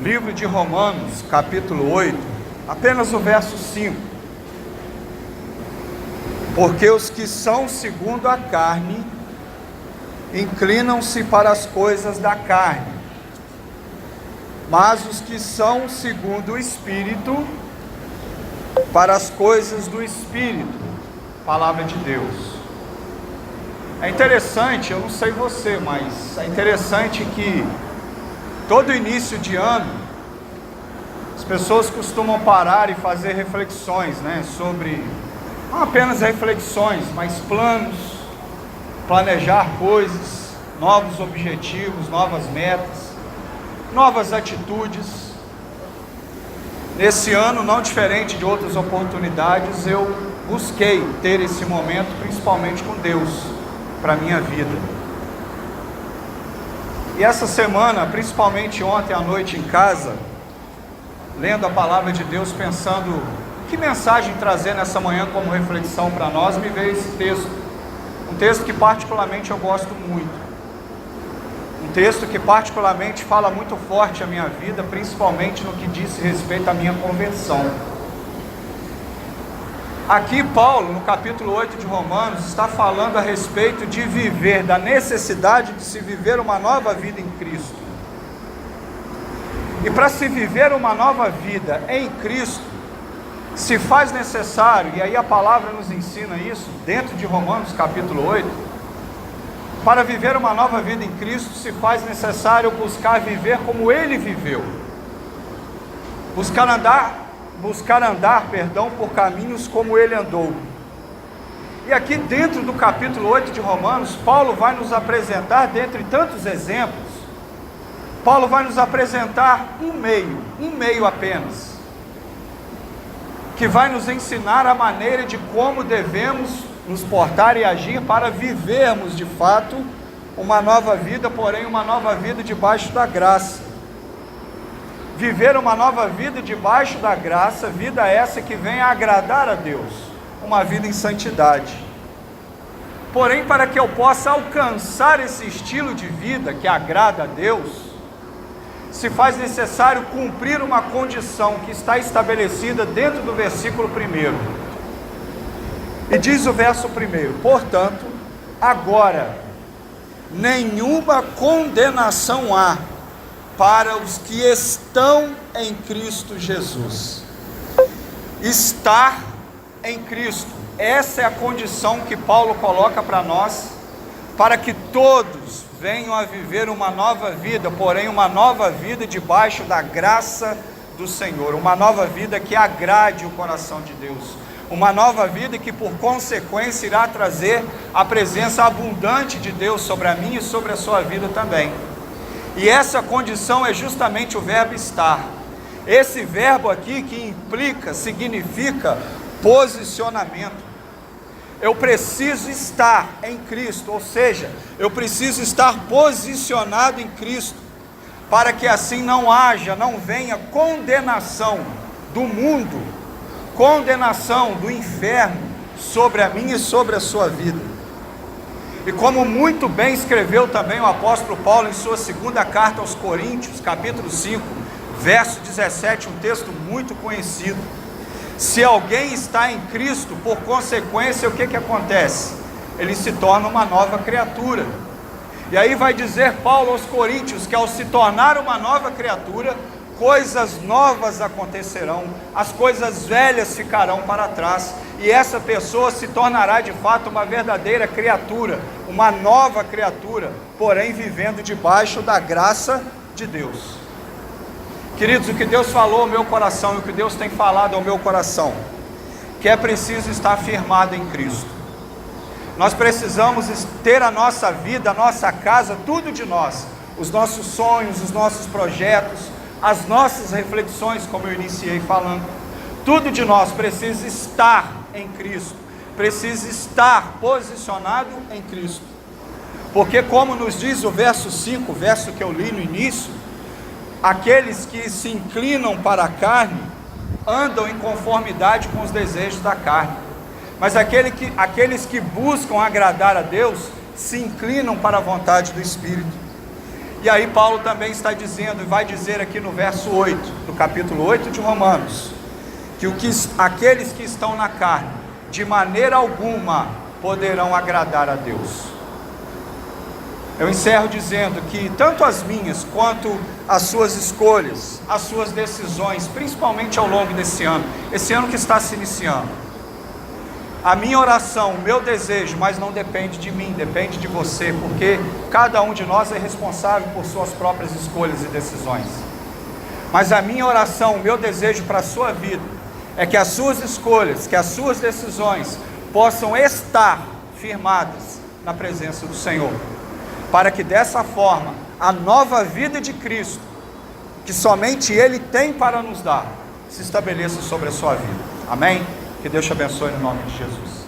Livro de Romanos, capítulo 8, apenas o verso 5. Porque os que são segundo a carne, inclinam-se para as coisas da carne, mas os que são segundo o Espírito, para as coisas do Espírito. Palavra de Deus. É interessante, eu não sei você, mas é interessante que todo início de ano, as pessoas costumam parar e fazer reflexões, sobre, não apenas reflexões, mas planos, planejar coisas, novos objetivos, novas metas, novas atitudes. Nesse ano, não diferente de outras oportunidades, eu busquei ter esse momento, principalmente com Deus, para a minha vida. E essa semana, principalmente ontem à noite em casa, lendo a palavra de Deus, pensando que mensagem trazer nessa manhã como reflexão para nós, me veio esse texto. Um texto que particularmente eu gosto muito. Um texto que particularmente fala muito forte a minha vida, principalmente no que diz respeito à minha conversão. Aqui Paulo, no capítulo 8 de Romanos, está falando a respeito de viver, da necessidade de se viver uma nova vida em Cristo. E para se viver uma nova vida em Cristo, se faz necessário, e aí a palavra nos ensina isso, dentro de Romanos capítulo 8, para viver uma nova vida em Cristo, se faz necessário buscar viver como Ele viveu, buscar andar por caminhos como Ele andou. E aqui dentro do capítulo 8 de Romanos, Paulo vai nos apresentar, dentre tantos exemplos, Paulo vai nos apresentar um meio apenas, que vai nos ensinar a maneira de como devemos nos portar e agir para vivermos de fato uma nova vida, porém uma nova vida debaixo da graça. Viver uma nova vida debaixo da graça, vida essa que vem a agradar a Deus, uma vida em santidade. Porém, para que eu possa alcançar esse estilo de vida que agrada a Deus, se faz necessário cumprir uma condição que está estabelecida dentro do versículo 1. E diz o verso 1: portanto, agora, nenhuma condenação há para os que estão em Cristo Jesus. Estar em Cristo, essa é a condição que Paulo coloca para nós, para que todos venham a viver uma nova vida, porém uma nova vida debaixo da graça do Senhor, uma nova vida que agrade o coração de Deus, uma nova vida que por consequência irá trazer a presença abundante de Deus sobre a minha e sobre a sua vida também. E essa condição é justamente o verbo estar. Esse verbo aqui que significa posicionamento. Eu preciso estar em Cristo, ou seja, eu preciso estar posicionado em Cristo, para que assim não venha condenação do mundo, condenação do inferno sobre a minha e sobre a sua vida. E como muito bem escreveu também o apóstolo Paulo em sua segunda carta aos Coríntios, capítulo 5, verso 17, um texto muito conhecido. Se alguém está em Cristo, por consequência, o que acontece? Ele se torna uma nova criatura. E aí vai dizer Paulo aos Coríntios que ao se tornar uma nova criatura, coisas novas acontecerão, as coisas velhas ficarão para trás, e essa pessoa se tornará de fato uma verdadeira criatura, uma nova criatura, porém vivendo debaixo da graça de Deus. Queridos, o que Deus falou ao meu coração e o que Deus tem falado ao meu coração, que é preciso estar firmado em Cristo. Nós precisamos ter a nossa vida, a nossa casa, tudo de nós, os nossos sonhos, os nossos projetos, as nossas reflexões, como eu iniciei falando, tudo de nós precisa estar em Cristo, precisa estar posicionado em Cristo, porque como nos diz o verso 5, o verso que eu li no início, aqueles que se inclinam para a carne, andam em conformidade com os desejos da carne, mas aqueles que buscam agradar a Deus, se inclinam para a vontade do Espírito. E aí Paulo também está dizendo, e vai dizer aqui no verso 8, do capítulo 8 de Romanos, que aqueles que estão na carne, de maneira alguma poderão agradar a Deus. Eu encerro dizendo que tanto as minhas quanto as suas escolhas, as suas decisões, principalmente ao longo desse ano, esse ano que está se iniciando, a minha oração, o meu desejo, mas não depende de mim, depende de você, porque cada um de nós é responsável por suas próprias escolhas e decisões. Mas a minha oração, o meu desejo para a sua vida, é que as suas escolhas, que as suas decisões possam estar firmadas na presença do Senhor, para que dessa forma, a nova vida de Cristo, que somente Ele tem para nos dar, se estabeleça sobre a sua vida. Amém? Que Deus te abençoe no nome de Jesus.